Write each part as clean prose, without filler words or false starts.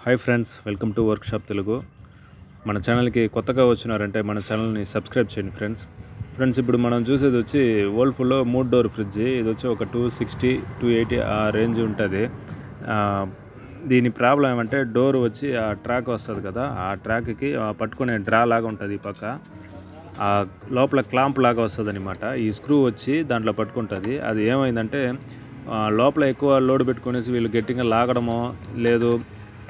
Hi friends, welcome to workshop Telugu. మన ఛానల్కి కొత్తగా వచ్చినారంటే మన ఛానల్ని సబ్స్క్రైబ్ చేయండి ఫ్రెండ్స్. ఇప్పుడు మనం చూసేది వచ్చి వర్ల్పూల్లో 3 డోర్ ఫ్రిడ్జ్. ఇది వచ్చి ఒక 260 280 ఆ రేంజ్ ఉంటుంది. దీని ప్రాబ్లం ఏమంటే డోర్ వచ్చి ఆ ట్రాక్ వస్తుంది కదా, ఆ ట్రాక్కి పట్టుకునే డ్రా లాగా ఉంటుంది. ఈ పక్క ఆ లోపల క్లాంప్ లాగా వస్తుంది అనమాట. ఈ స్క్రూ వచ్చి దాంట్లో పట్టుకుంటుంది. అది ఏమైందంటే లోపల ఎక్కువ లోడ్ పెట్టుకునేసి వీళ్ళు గట్టిగా లాగడమో లేదు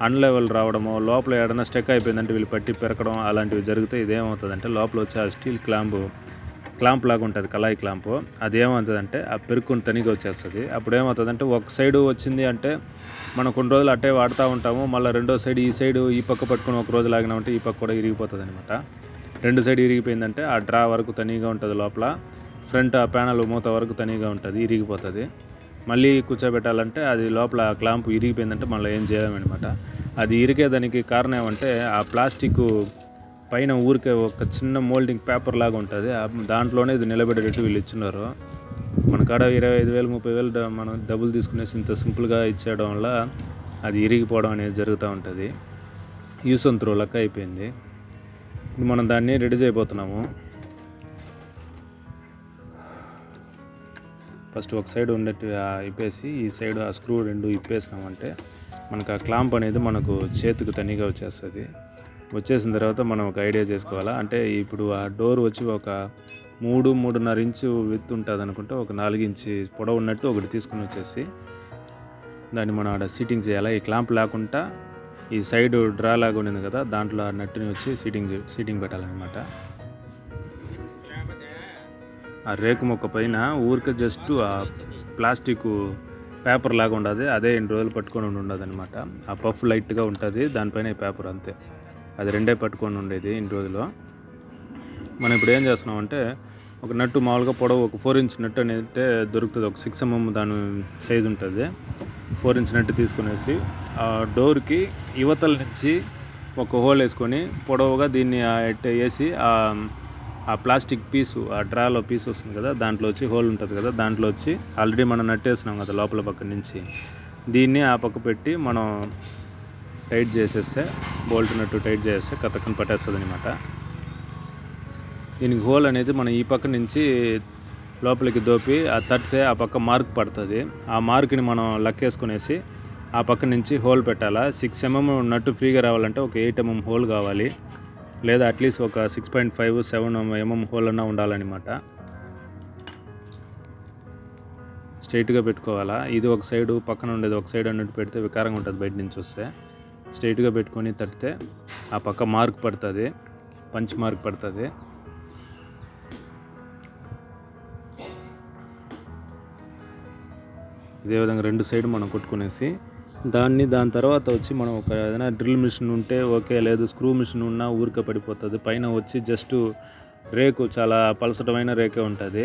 అన్లెవెల్ రావడమో, లోపల ఏడన్నా స్టెక్ అయిపోయిందంటే వీళ్ళు పట్టి పెరకడం అలాంటివి జరిగితే ఇదేమవుతుందంటే లోపల వచ్చి ఆ స్టీల్ క్లాంప్ లాగా ఉంటుంది, కళాయి క్లాంపు. అది ఏమవుతుందంటే ఆ పెరుక్కుని తనిగా వచ్చేస్తుంది. అప్పుడు ఏమవుతుందంటే ఒక సైడు వచ్చింది అంటే మనం కొన్ని రోజులు అట్టే వాడుతూ ఉంటాము. మళ్ళీ రెండో సైడ్ ఈ సైడు ఈ పక్క పట్టుకుని ఒక రోజు లాగినామంటే ఈ పక్క కూడా ఇరిగిపోతుంది అనమాట. రెండు సైడ్ ఇరిగిపోయిందంటే ఆ డ్రా వరకు తనిగా ఉంటుంది, లోపల ఫ్రంట్ ఆ ప్యానల్ మూత వరకు తనిగా ఉంటుంది, ఇరిగిపోతుంది. మళ్ళీ కూర్చోబెట్టాలంటే అది లోపల క్లాంప్ ఇరిగిపోయిందంటే మళ్ళీ ఏం చేయలేమన్నమాట. అది ఇరిగేదానికి కారణం ఏమంటే ఆ ప్లాస్టిక్ పైన ఊరికే ఒక చిన్న మోల్డింగ్ పేపర్ లాగా ఉంటుంది, దాంట్లోనే ఇది నిలబెట్టేటట్టు వీళ్ళు ఇచ్చినారు. మన కాడ 25,000 30,000 మనం డబ్బులు తీసుకునేసి ఇంత సింపుల్గా ఇచ్చేయడం వల్ల అది ఇరిగిపోవడం అనేది జరుగుతూ ఉంటుంది. యూస్ అండ్ త్రో లెక్క అయిపోయింది. ఇప్పుడు మనం దాన్ని రెడీ చేయబోతున్నాము. ఫస్ట్ ఒక సైడ్ ఉండేట్టు ఇప్పేసి ఈ సైడ్ ఆ స్క్రూ రెండు ఇప్పేసినామంటే మనకు ఆ క్లాంప్ అనేది మనకు చేతికి తనిగా వచ్చేస్తుంది. వచ్చేసిన తర్వాత మనం ఒక ఐడియా చేసుకోవాలా అంటే ఇప్పుడు ఆ డోర్ వచ్చి ఒక 3-3.5 ఇంచు విత్ ఉంటుంది అనుకుంటే ఒక 4 ఇంచు పొడవు ఉన్నట్టు ఒకటి తీసుకుని వచ్చేసి దాన్ని మనం ఆడ సీటింగ్ చేయాలి. ఈ క్లాంప్ లేకుండా ఈ సైడ్ డ్రా లాగా ఉండింది కదా, దాంట్లో ఆ నట్టుని వచ్చి సీటింగ్ పెట్టాలన్నమాట. ఆ రేకు మొక్క పైన ఊరికే జస్ట్ ఆ ప్లాస్టిక్ పేపర్ లాగా ఉండదు, అదే 2 రోజులు పట్టుకొని ఉండదు అనమాట. ఆ పఫ్ లైట్గా ఉంటుంది, దానిపైన ఈ పేపర్ అంతే, అది రెండే పట్టుకొని ఉండేది 2 రోజులు. మనం ఇప్పుడు ఏం చేస్తున్నామంటే ఒక నట్టు మామూలుగా పొడవు ఒక 4 ఇంచ్ నట్టు అనేది దొరుకుతుంది, ఒక 6 mm దాని సైజు ఉంటుంది. 4 ఇంచ్ నట్టు తీసుకునేసి ఆ డోర్కి యువతల నుంచి ఒక హోల్ వేసుకొని పొడవుగా దీన్ని వేసి ఆ ప్లాస్టిక్ పీసు ఆ డ్రాలో పీస్ వస్తుంది కదా, దాంట్లో వచ్చి హోల్ ఉంటుంది కదా, దాంట్లో వచ్చి ఆల్రెడీ మనం నట్టేసినాం కదా లోపల పక్క నుంచి, దీన్ని ఆ పక్క పెట్టి మనం టైట్ చేసేస్తే బోల్ట్ నట్టు టైట్ చేస్తే కథకని పట్టేస్తుంది అనమాట. దీనికి హోల్ అనేది మనం ఈ పక్క నుంచి లోపలికి దోపి ఆ తట్టితే ఆ పక్క మార్క్ పడుతుంది. ఆ మార్క్ని మనం లెక్కేసుకునేసి ఆ పక్క నుంచి హోల్ పెట్టాలా. 6 mm నట్టు ఫ్రీగా రావాలంటే ఒక 8 mm హోల్ కావాలి, లేదా అట్లీస్ట్ ఒక 6.5-7 mm హోల్ అన్నా ఉండాలన్నమాట. స్ట్రైట్గా పెట్టుకోవాలా. ఇది ఒక సైడు పక్కన ఉండేది ఒక సైడ్ అన్నట్టు పెడితే వికారంగా ఉంటుంది బయట నుంచి వస్తే. స్ట్రైట్గా పెట్టుకొని తట్టితే ఆ పక్క మార్క్ పడుతుంది, పంచ్ మార్క్ పడుతుంది. ఇదే విధంగా 2 సైడ్ మనం కొట్టుకునేసి దాని తర్వాత వచ్చి మనం ఒక ఏదైనా డ్రిల్ మిషన్ ఉంటే ఓకే, లేదు స్క్రూ మిషన్ ఉన్నా ఊరికే పడిపోతుంది. పైన వచ్చి జస్ట్ రేకు చాలా పలసటమైన రేకే ఉంటుంది,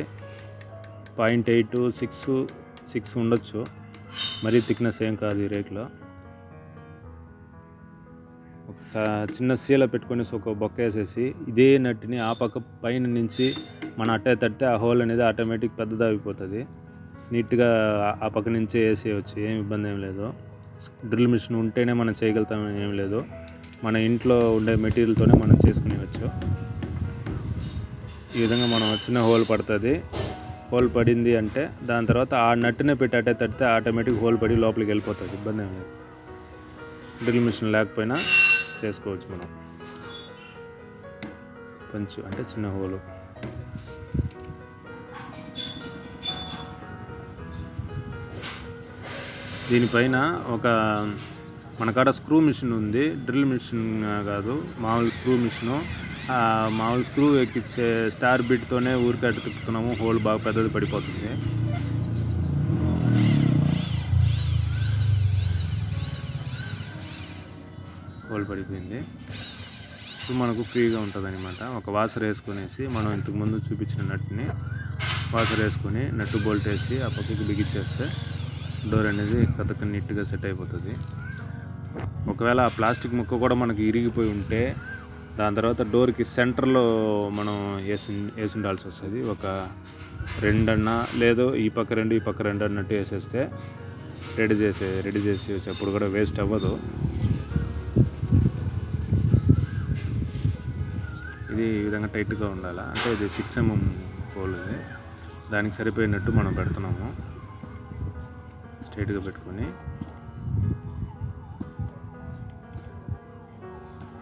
0.8 6 ఉండొచ్చు, మరీ థిక్నెస్ ఏం కాదు ఈ రేకులో. ఒక చిన్న సీల పెట్టుకొని ఒక బొక్క వేసేసి ఇదే నట్టుని ఆ పక్క పైన నుంచి మనం అట్టే తట్టితే ఆ హోల్ అనేది ఆటోమేటిక్ పెద్దదైపోతుంది. నీట్గా ఆ పక్క నుంచే వేసేయచ్చు, ఏం ఇబ్బంది ఏం లేదు. డ్రిల్ మిషన్ ఉంటేనే మనం చేయగలుగుతామని ఏం లేదు, మన ఇంట్లో ఉండే మెటీరియల్తోనే మనం చేసుకునేవచ్చు. ఈ విధంగా మనం చిన్న హోల్ పడుతుంది. హోల్ పడింది అంటే దాని తర్వాత ఆ నట్టునే పెట్టి అట్టే తడితే ఆటోమేటిక్ హోల్ పడి లోపలికి వెళ్ళిపోతుంది, ఇబ్బంది ఏం లేదు. డ్రిల్ మిషన్ లేకపోయినా చేసుకోవచ్చు మనం. పంచు అంటే చిన్న హోలు. దీనిపైన ఒక మన కాడ స్క్రూ మిషన్ ఉంది, డ్రిల్ మిషన్ కాదు, మామూలు స్క్రూ మిషను. మామూలు స్క్రూ ఎక్కిచ్చే స్టార్ బిట్తోనే ఊరికే అటు తిప్పుతున్నాము, హోల్ బాగా పెద్దది పడిపోతుంది. హోల్ పడిపోయింది. ఇప్పుడు మనకు ఫ్రీగా ఉంటుంది అనమాట. ఒక వాసర్ వేసుకునేసి మనం ఇంతకుముందు చూపించిన నట్టుని వాసర్ వేసుకొని నట్టు బోల్ట్ వేసి ఆ పక్కకి బిగించేస్తే డోర్ అనేది కథక నీట్గా సెట్ అయిపోతుంది. ఒకవేళ ఆ ప్లాస్టిక్ ముక్క కూడా మనకి ఇరిగిపోయి ఉంటే దాని తర్వాత డోర్కి సెంటర్లో మనం వేసి ఉండాల్సి వస్తుంది. ఒక 2 అన్నా లేదు ఈ పక్క 2 ఈ పక్క 2 అన్నట్టు వేసేస్తే రెడీ చేసి వచ్చేప్పుడు కూడా వేస్ట్ అవ్వదు. ఇది ఈ విధంగా టైట్గా ఉండాలి. అంటే ఇది 6 mm పోల్, ఇది దానికి సరిపోయినట్టు మనం పెడుతున్నాము. స్ట్రైట్గా పెట్టుకొని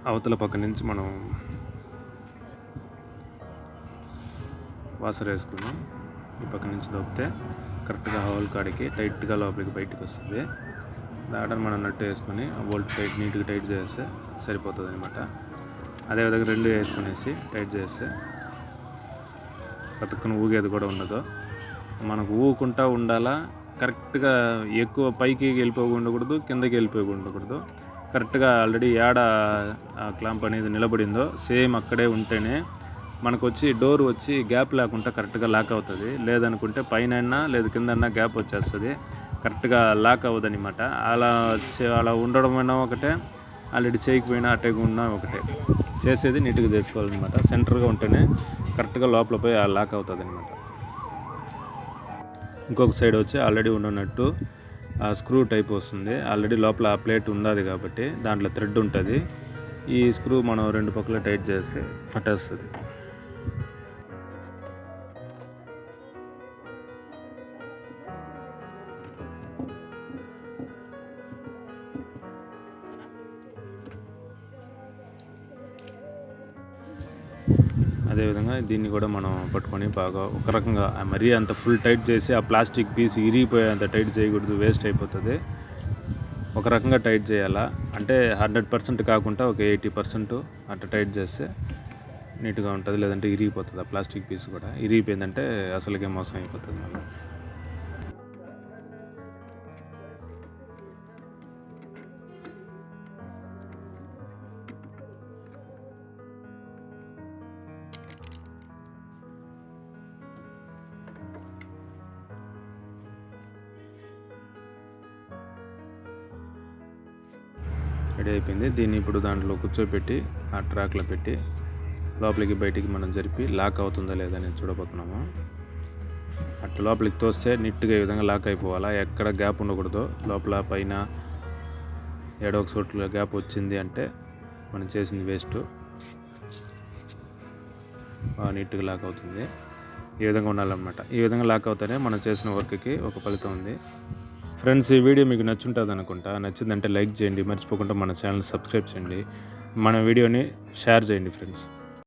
అవతల పక్క నుంచి మనం వాసర్ వేసుకుని ఈ పక్క నుంచి దొప్పితే కరెక్ట్గా హోల్ కాడికి టైట్గా లోపలికి బయటికి వస్తుంది. దాటని మనం నట్టు వేసుకొని ఆ బోల్ట్ నీట్గా టైట్ చేస్తే సరిపోతుంది అనమాట. అదేవిధంగా 2 వేసుకునేసి టైట్ చేస్తే కతుక్కుని ఊగేది కూడా ఉండదు. మనకు ఊగుకుంటా ఉండాలా. కరెక్ట్గా ఎక్కువ పైకి వెళ్ళిపోయి ఉండకూడదు, కిందకి వెళ్ళిపోయి ఉండకూడదు. కరెక్ట్గా ఆల్రెడీ ఏడ క్లాంప్ అనేది నిలబడిందో సేమ్ అక్కడే ఉంటేనే మనకు వచ్చి డోర్ వచ్చి గ్యాప్ లేకుండా కరెక్ట్గా లాక్ అవుతుంది. లేదనుకుంటే పైన లేదు కిందన్నా గ్యాప్ వచ్చేస్తుంది, కరెక్ట్గా లాక్ అవ్వదనమాట. అలా ఉండడం అయినా ఒకటే, ఆల్రెడీ చేయకపోయినా అట్టే ఉన్నా ఒకటే. చేసేది నీట్గా చేసుకోవాలన్నమాట. సెంటర్గా ఉంటేనే కరెక్ట్గా లోపల పోయి లాక్ అవుతుంది అనమాట. ఇంకొక సైడ్ వచ్చి ఆల్రెడీ ఉన్నట్టు స్క్రూ టైప్ వస్తుంది. ఆల్రెడీ లోపల ఆ ప్లేట్ ఉన్నది కాబట్టి దాంట్లో థ్రెడ్ ఉంటుంది. ఈ స్క్రూ మనం 2 పక్కల టైట్ చేస్తే పట్టేస్తుంది. అదేవిధంగా దీన్ని కూడా మనం పట్టుకొని బాగా ఒక రకంగా మరీ అంత ఫుల్ టైట్ చేసి ఆ ప్లాస్టిక్ పీస్ ఇరిగిపోయేంత టైట్ చేయకూడదు, వేస్ట్ అయిపోతుంది. ఒక రకంగా టైట్ చేయాలా. అంటే 100% కాకుండా ఒక 80% అట్లా టైట్ చేస్తే నీట్గా ఉంటుంది. లేదంటే ఇరిగిపోతుంది. ఆ ప్లాస్టిక్ పీస్ కూడా ఇరిగిపోయిందంటే అసలుకే మోసం అయిపోతుంది మళ్ళీ. రెడీ అయిపోయింది. దీన్ని ఇప్పుడు దాంట్లో కూర్చోబెట్టి ఆ ట్రాక్లో పెట్టి లోపలికి బయటికి మనం జరిపి లాక్ అవుతుందా లేదా అనేది చూడబోతున్నాము. అట్లా లోపలికి తోస్తే నీట్గా ఈ విధంగా లాక్ అయిపోవాలా. ఎక్కడ గ్యాప్ ఉండకూడదు. లోపల పైన ఏడో ఒక చోట్ల గ్యాప్ వచ్చింది అంటే మనం చేసింది వేస్ట్. నీట్గా లాక్ అవుతుంది. ఈ విధంగా ఉండాలన్నమాట. ఈ విధంగా లాక్ అవుతానే మనం చేసిన వర్క్కి ఒక ఫలితం ఉంది. ఫ్రెండ్స్, ఈ వీడియో మీకు నచ్చుంటుంది అనుకుంటా. నచ్చిందంటే లైక్ చేయండి. మర్చిపోకుండా మన ఛానల్ సబ్స్క్రైబ్ చేయండి. మన వీడియోని షేర్ చేయండి ఫ్రెండ్స్.